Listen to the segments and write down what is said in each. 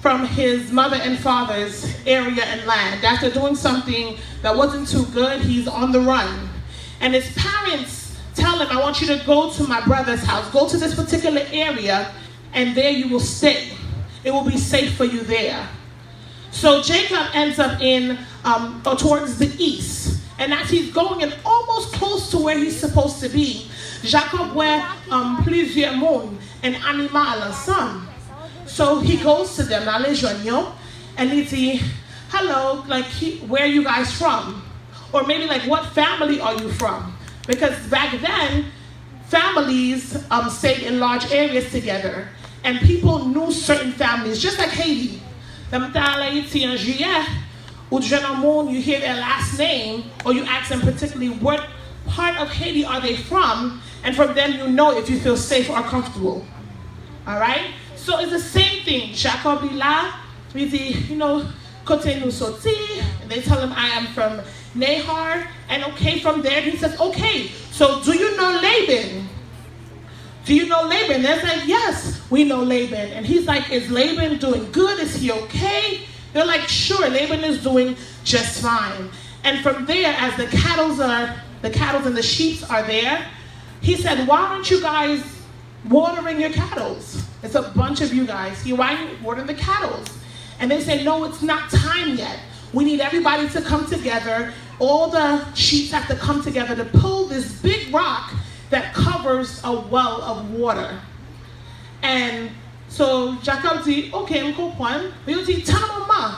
from his mother and father's area and land. After doing something that wasn't too good, he's on the run. And his parents tell him, I want you to go to my brother's house. Go to this particular area, and there you will stay. It will be safe for you there. So Jacob ends up in towards the east. And as he's going and almost close to where he's supposed to be, Jacob voit plusieurs mondes, an animal ensemble. So he goes to them, and he says, hello, like, where are you guys from? Or maybe like, what family are you from? Because back then, families stayed in large areas together. And people knew certain families, just like Haiti. You hear their last name, or you ask them particularly what part of Haiti are they from, and from them you know if you feel safe or comfortable. All right? So it's the same thing. Jacob is là, we say, côté nous sorti, and they tell him, I am from Nahar, and okay, from there he says, okay, so do you know Laban? Do you know Laban? They're like, yes, we know Laban. And he's like, is Laban doing good? Is he okay? They're like, sure, Laban is doing just fine. And from there, as the cattle and the sheep are there, he said, why aren't you guys watering your cattle? It's a bunch of you guys. Why are you watering the cattle? And they say, no, it's not time yet. We need everybody to come together. All the sheep have to come together to pull this big rock that covers a well of water. And so Jacob dit, ok, je comprends. Mais il dit, ta maman,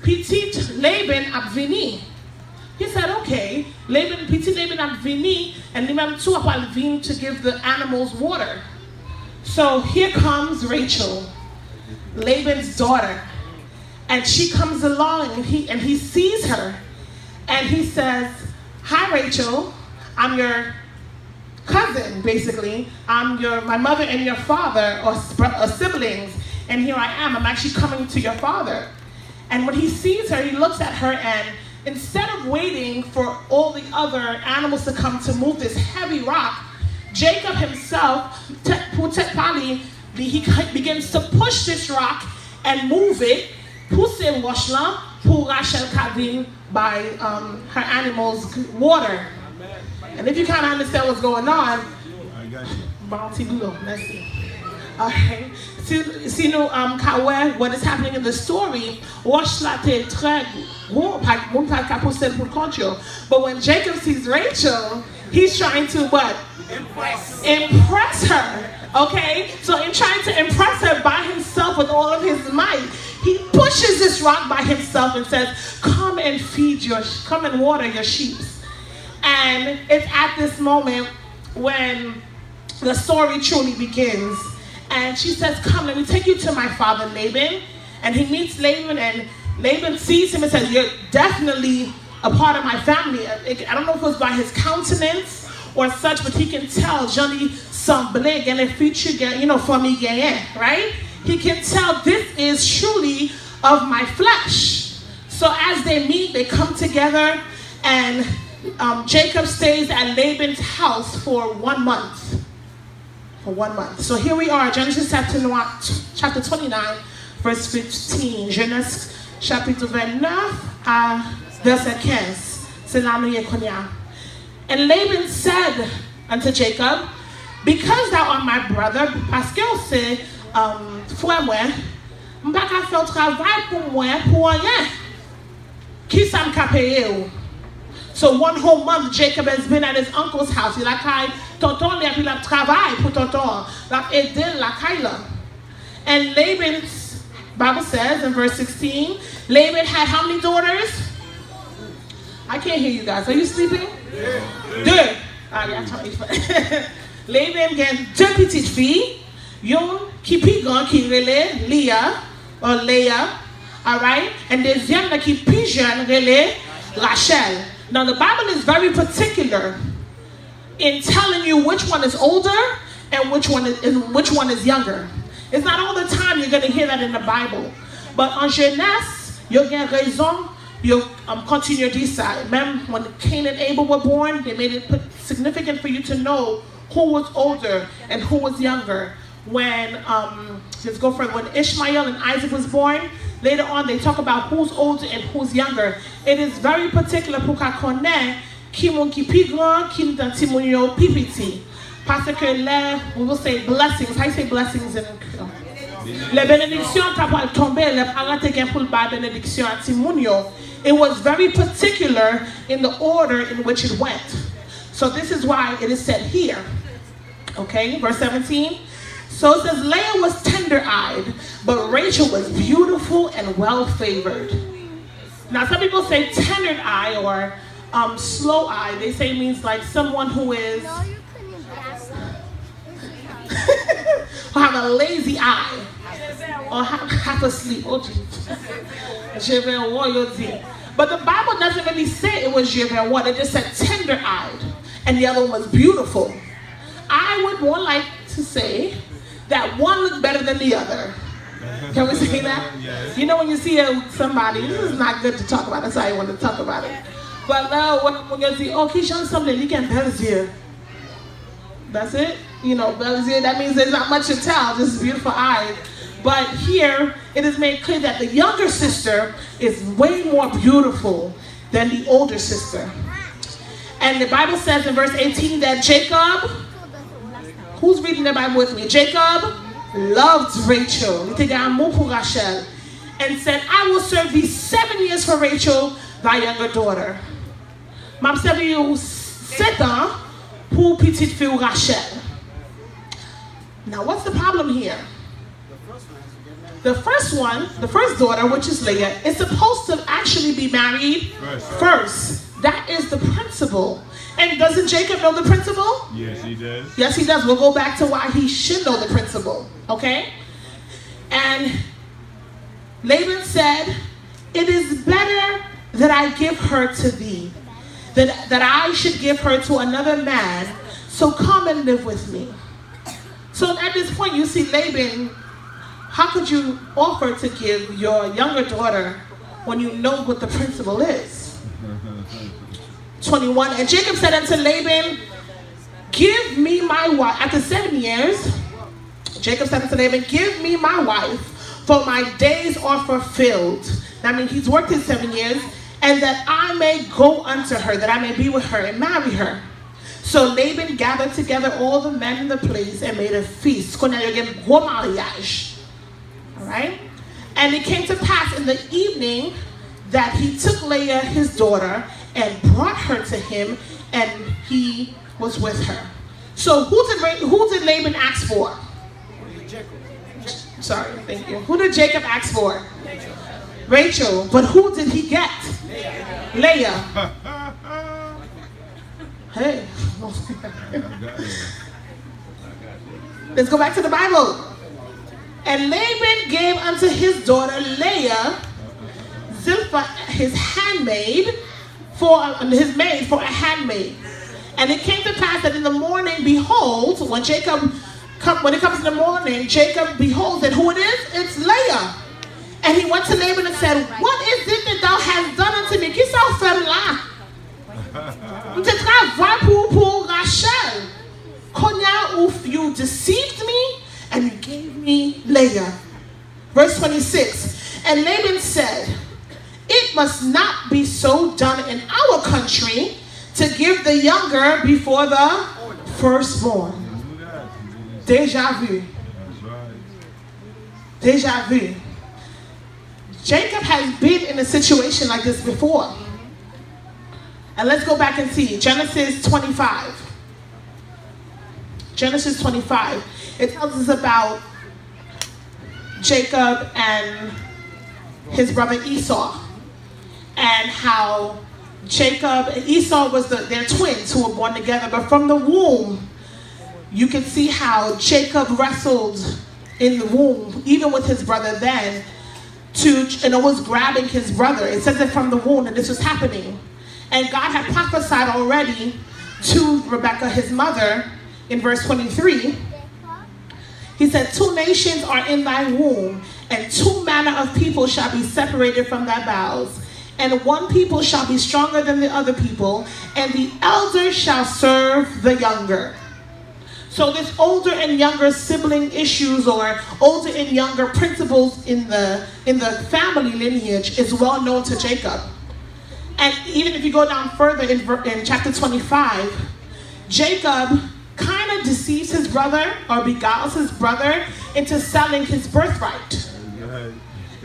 petit Laban a venu. He said, okay, petit Laban a venu, and lui-même tout a venu to give the animals water. So here comes Rachel, Laban's daughter, and she comes along, and he sees her, and he says, hi Rachel, I'm your cousin, basically. My mother and your father are siblings, and here I am. I'm actually coming to your father. And when he sees her, he looks at her, and instead of waiting for all the other animals to come to move this heavy rock, Jacob himself, he begins to push this rock and move it, pousser roche-là pour Rachel Kavin by her animals' water. And if you kind of understand what's going on, I got you. Let's see. All right. See, what is happening in the story? But when Jacob sees Rachel, he's trying to what? Impress her. Okay? So in trying to impress her by himself with all of his might, he pushes this rock by himself and says, come and water your sheep. And it's at this moment when the story truly begins. And she says, come, let me take you to my father Laban. And he meets Laban, and Laban sees him and says, you're definitely a part of my family. I don't know if it was by his countenance or such, but he can tell, Johnny semblait and a future, famille gagne, right? He can tell this is truly of my flesh. So as they meet, they come together, and Jacob stays at Laban's house for 1 month. For 1 month. So here we are, Genesis chapter 29, verse 15. Genèse chapitre 29 à verset 15. C'est là nous y connaissons. And Laban said unto Jacob, because thou art my brother, parce que c'est frère moi, m'pas ka faire travail pour moi pour rien. Qui ça m'ka payer ou? So 1 whole month, Jacob has been at his uncle's house. Il a kai tonton li a travail pour tonton. La aider la kai la. And Laban's Bible says in verse 16, Laban had how many daughters? I can't hear you guys. Are you sleeping? Deux. Ah, yeah, Laban had 2 petites filles. Yon qui plus grand qui relait Leah or Leah. All right? And deuxième qui plus jeune relait Rachel. Now the Bible is very particular in telling you which one is older and which one is younger. It's not all the time you're going to hear that in the Bible. But en Genèse, you get raison, you continue to decide. Remember when Cain and Abel were born, they made it significant for you to know who was older and who was younger. when, let's go further, when Ishmael and Isaac was born, later on they talk about who's older and who's younger. It is very particular pour qu'on connaît qui mon qui plus grand, qui dans ti mon yo plus petit. Parce que là, we will say blessings. How you say blessings in les bénédictions t'a pas tomber, les parents te gen pour le ba bénédiction à ti mon yo. It was very particular in the order in which it went. So this is why it is said here. Okay, verse 17. So it says, Leah was tender-eyed, but Rachel was beautiful and well-favored. Now some people say tender-eyed or slow-eyed. They say it means like someone who is who have a lazy eye or half asleep. Oh, but the Bible doesn't really say it was what. It just said tender-eyed, and the other one was beautiful. I would more like to say that one looked better than the other. Can we say that? Yes. You know when you see somebody, this is not good to talk about. That's why I want to talk about it. But now when you see, oh, he's showing something, you can belles yeux. That's it. You know, belles yeux, that means there's not much to tell, just beautiful eyes. But here, it is made clear that the younger sister is way more beautiful than the older sister. And the Bible says in verse 18 that Jacob, who's reading the Bible with me? Jacob loved Rachel. And said, I will serve thee 7 years for Rachel, thy younger daughter. M'a servi 7 ans pour petite fille Rachel. Now what's the problem here? The first daughter, which is Leah, is supposed to actually be married first. That is the principle. And doesn't Jacob know the principle? Yes, he does. Yes, he does. We'll go back to why he should know the principle. Okay? And Laban said, it is better that I give her to thee, that I should give her to another man, so come and live with me. So at this point, you see Laban, how could you offer to give your younger daughter when you know what the principle is? 21, and Jacob said unto Laban, give me my wife. After 7 years, Jacob said unto Laban, give me my wife, for my days are fulfilled. That means he's worked his 7 years, and that I may go unto her, that I may be with her and marry her. So Laban gathered together all the men in the place and made a feast. All right? And it came to pass in the evening that he took Leah, his daughter, and brought her to him, and he was with her. So who did Laban ask for? Sorry, thank you. Who did Jacob ask for? Rachel. But who did he get? Leah. Hey. Let's go back to the Bible. And Laban gave unto his daughter Leah Zilpah, his handmaid, for a handmaid. And it came to pass that in the morning, behold, when it comes in the morning, Jacob beholds that who it is? It's Leah. And he went to Laban and said, what is it that thou hast done unto me? Qui s'en fait là? Tu travailles pour Rachel. Konya, you deceived me and you gave me Leah. Verse 26. And Laban said, it must not be so done in our country to give the younger before the firstborn. Déjà vu. Déjà vu. Jacob has been in a situation like this before. And let's go back and see. Genesis 25. Genesis 25. It tells us about Jacob and his brother Esau. And how Jacob and Esau they're twins who were born together. But from the womb, you can see how Jacob wrestled in the womb, even with his brother then, and was grabbing his brother. It says it from the womb, and this was happening. And God had prophesied already to Rebekah, his mother, in verse 23. He said, 2 nations are in thy womb, and 2 manner of people shall be separated from thy bowels. And one people shall be stronger than the other people, and the elder shall serve the younger. So there's older and younger sibling issues or older and younger principles in the family lineage is well known to Jacob. And even if you go down further in chapter 25, Jacob kind of deceives his brother or beguiles his brother into selling his birthright.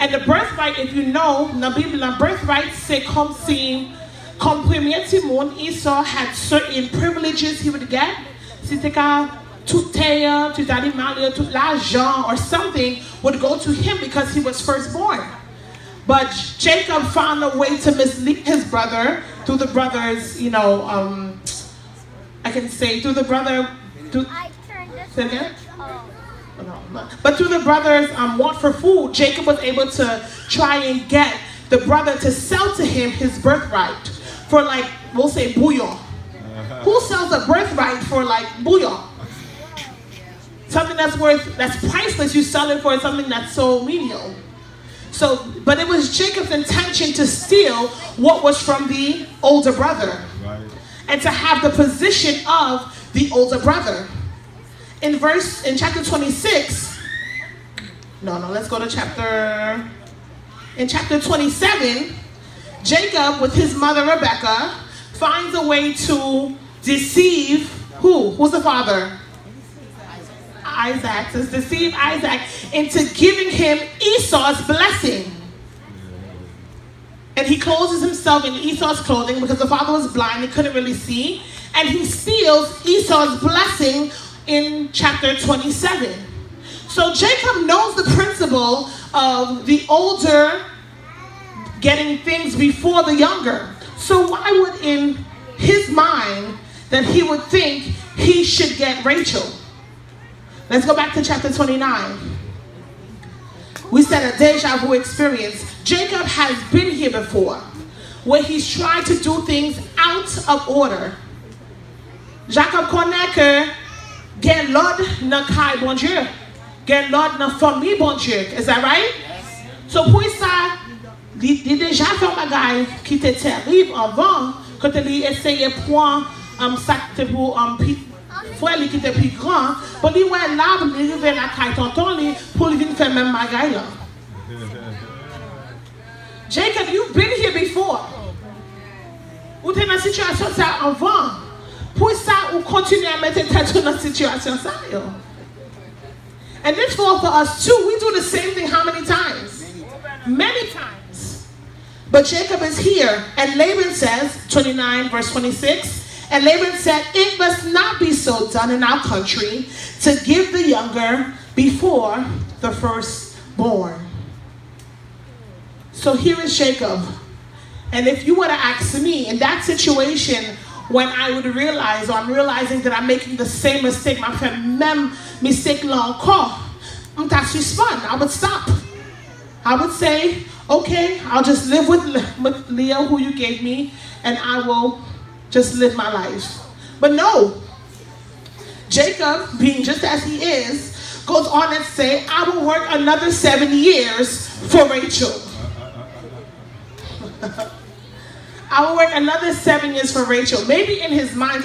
And the birthright, if you know, in the Bible, the birthright, c'est comme si, comme premier Timon, Esau had certain privileges he would get. C'était qu'à toute terre, tout animal, tout l'argent or something would go to him because he was firstborn. But Jacob found a way to mislead his brother through the brother's, I can say through the brother. Say again? But through the brother's want for food, Jacob was able to try and get the brother to sell to him his birthright for, like, we'll say bouillon. Who sells a birthright for, like, bouillon? Something that's priceless, you sell it for something that's so menial. So, but it was Jacob's intention to steal what was from the older brother. Right. And to have the position of the older brother. In chapter 26, let's go to in chapter 27, Jacob with his mother Rebecca finds a way to deceive who? Who's the father? Isaac. To deceive Isaac into giving him Esau's blessing. And he clothes himself in Esau's clothing because the father was blind, he couldn't really see. And he steals Esau's blessing in chapter 27. So Jacob knows the principle of the older getting things before the younger. So why would in his mind that he would think he should get Rachel? Let's go back to chapter 29. We said a deja vu experience. Jacob has been here before, where he's tried to do things out of order. Jacob connaît que gen l'ordre nan kay bon Dieu, gen l'ordre nan famille bon Dieu. Is that right? Yes. So pour ça, il déjà fait un bagay qui était terrible avant, quand il essayait de prendre sac pour frère qui était plus grand, pour lui ouais l'arbre, il arrive la kay tonton pour lui venir faire même bagay là. Jacob, you've been here before. Ou t'es dans situation ça avant. Pour ça, ou continue à mettre tête dans situation ça. And this falls for us too. We do the same thing how many times? Many times. But Jacob is here, and Laban says, 29 verse 26, and Laban said, it must not be so done in our country to give the younger before the firstborn. So here is Jacob. And if you were to ask me, in that situation, when I would realize, or I'm realizing that I'm making the same mistake, my même mistake là encore, I would stop. I would say, okay, I'll just live with Leo, who you gave me, and I will just live my life. But no, Jacob, being just as he is, goes on and say, I will work another 7 years for Rachel. I will work another 7 years for Rachel. Maybe in his mind,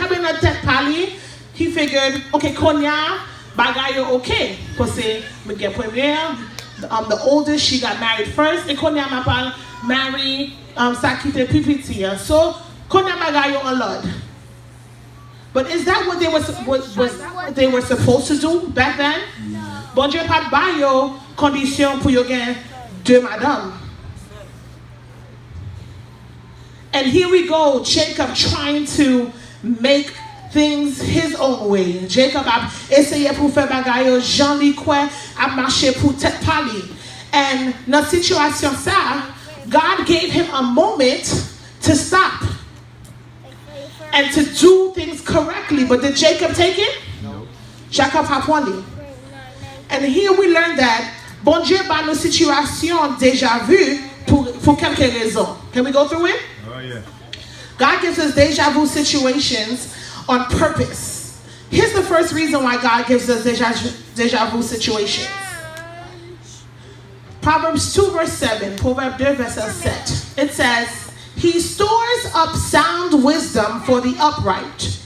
he figured, okay, Konya, bagayo okay. Because the oldest, she got married first, and Konya mapal marry Sakite Pipitia. So Konya bagayo a lot. But is that what they were supposed to do back then? Bon Dieu pas bayo condition pour yo gen deux madame. And here we go, Jacob trying to make things his own way. Jacob a essayé pour faire bagaille, Jean li kwe a marché pour tête pali. And dans situation ça, God gave him a moment to stop and to do things correctly. But did Jacob take it? No. Jacob a poili. And here we learn that bon Dieu ba nos situations déjà vues pour quelques raisons. Can we go through it? Oh, yeah. God gives us deja vu situations on purpose. Here's the first reason why God gives us deja vu situations. Proverbs 2 verse 7, Proverbs 2 verse 7. It says, he stores up sound wisdom for the upright,